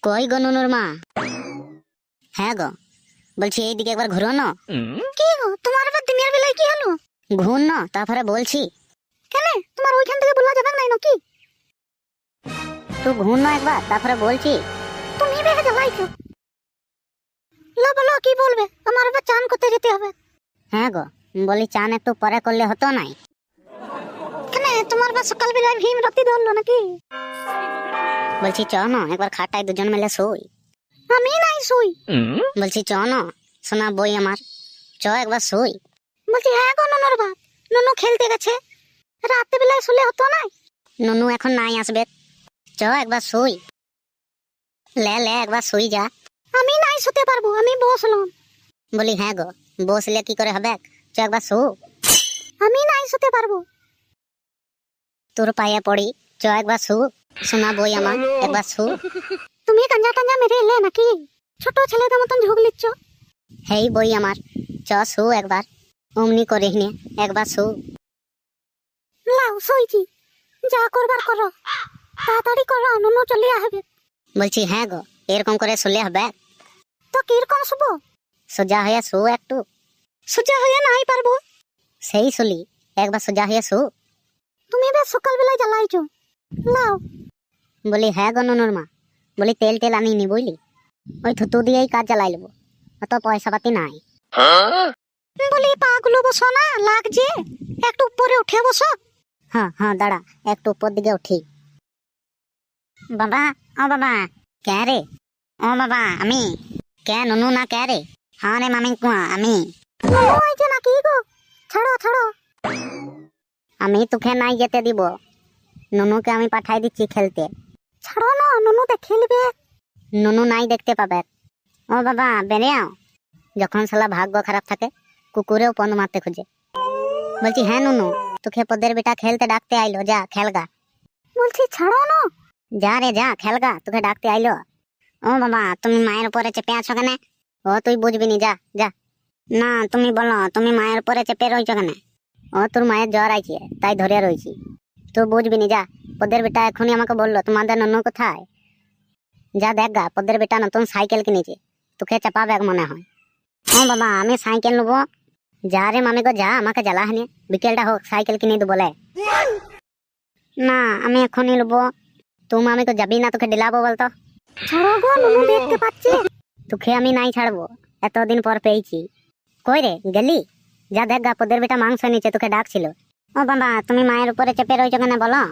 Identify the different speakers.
Speaker 1: কই গো নুনুর মা? হ্যাঁ গো, বলছি এইদিকে একবার ঘুরো না।
Speaker 2: কি গো, তোমার আবার দিনের বেলায় কি হলো?
Speaker 1: ঘুর না, তারপরে বলছি।
Speaker 2: কেন, তোমার ওইখান থেকে বলা যাবে না নাকি?
Speaker 1: তুই ঘুর না একবার, তারপরে বলছি।
Speaker 2: তুমি বেগে জ্বালাইছো। লো বলো, কি বলবে? আমার আবার চান করতে যেতে হবে।
Speaker 1: হ্যাঁ গো, বলি চান একটু পরে করলে হতো নাই?
Speaker 2: কেন, তোমার বা সকাল বেলায় ভীম রাতি ধরলো নাকি?
Speaker 1: বলছি চ না, একবার খাটায় দুজন মিলে শুই।
Speaker 2: আমি নাই শুই।
Speaker 1: বলছি চ না, শোনা বই আমার, চ একবার শুই।
Speaker 2: বলছি হ্যাঁ গো নুনুর বাপ, নুনু খেলতে গেছে, রাতে বেলায় শুলে হতো না?
Speaker 1: নুনু এখন নাই আসবে, চ একবার শুই। লে লে একবার শুই যা।
Speaker 2: আমি নাই শুতে পারবো, আমি বসলাম।
Speaker 1: বলি হ্যাঁ গো, বসলে কি করে হবে, চ একবার শু।
Speaker 2: আমি নাই শুতে পারবো।
Speaker 1: তোর পায়ে পড়ি, চ একবার শু। শোনা বই আমার, একবার শু।
Speaker 2: তুমি কাঞ্জা টাঞ্জা মেরে এলে নাকি? ছোট ছেলেদের মতন ঝুঁক লিচ্ছ।
Speaker 1: হেই বই আমার, চ শু একবার। অমনি করিস নে, একবার শু।
Speaker 2: লাও শুইছি, যা করবার করো, তাড়াতাড়ি করো, নুনু চলে আসবে।
Speaker 1: বলছি হ্যাঁ গো, এরকম করে শুলে হবে?
Speaker 2: তো কিরকম শুবো?
Speaker 1: সোজা হয়ে শু একটু।
Speaker 2: সোজা হয়ে নাই পারবো।
Speaker 1: সেই শুলি, একবার সোজা হয়ে শু।
Speaker 2: তুমি বেশ সকাল বেলায় জ্বালাইছো। লাও।
Speaker 1: বলি হ্যাঁ গো নুনুর মা, বলি তেল টেল আনিনি বুঝলি, ওই থুতু দিয়েই কাজ জ্বালাই নেবো, অত পয়সা পাতি নাই।
Speaker 2: বলি পাগুলো বসো না, লাগছে, একটু উপরে উঠে বসো।
Speaker 1: হ্যাঁ হ্যাঁ, দাঁড়া একটু উপর দিকে উঠি। বাবা, ও বাবা। কে রে? ও বাবা, আমি। কে নুনু না কে রে? হ্যাঁ রে মামি কুয়া, আমি।
Speaker 2: নুনু আইছে নাকি গো? ছাড়ো ছাড়ো।
Speaker 1: আমি তোকে নাই যেতে দিব, নুনুকে আমি পাঠাই দিচ্ছি খেলতে।
Speaker 2: ছাড়ো না, নুনু খেলবে।
Speaker 1: নুনু নাই দেখতে পাবে। ও বাবা বেরিয়াও। যখন শালা ভাগ্য খারাপ থাকে, কুকুরেও পন্দ মারতে খুঁজে। বলছি হ্যাঁ নুনু, তোকে পদের বেটা খেলতে ডাকতে আইলো, যা খেলগা।
Speaker 2: বলছি ছাড়ো না।
Speaker 1: যা রে যা খেলগা, তোকে ডাকতে আইলো। ও বাবা, তুমি মায়ের উপরে চেপে আছো কেন? ও তুই বুঝবি নি, যা যা। না তুমি বলো, তুমি মায়ের উপরে চেপে রয়েছো কেন? ও তোর মায়ের জ্বর আইছে, তাই ধরে রয়েছি। তুই বুঝবি নি, যা। পদের বেটা এখনই আমাকে বললো তোমাদের নুনু কোথায়। যা দেখ গা, পদের বেটা নতুন সাইকেল কিনেছে, তোকে চাপাবে মনে হয়। ও বাবা, আমি সাইকেল নেবো। যা রে মামি গো যা, আমাকে জ্বালা হানি, বিকেলটা হোক সাইকেল কিনে দেবো বলে। না আমি এখনই নেবো। তুমি আমি তো যাবি না, তোকে ডিলাবো বলতো।
Speaker 2: ছাড়ো গো, নুনু দেখতে পাচ্ছে।
Speaker 1: তোকে আমি নাই ছাড়বো, এতদিন পর পেয়েছি। কই রে গেলি? যা দেখ গা, পদের বেটা মাংস নিচে তোকে ডাকছিল। ও বাবা, তুমি মায়ের উপরে চেপে রয়েছো কেন বলো?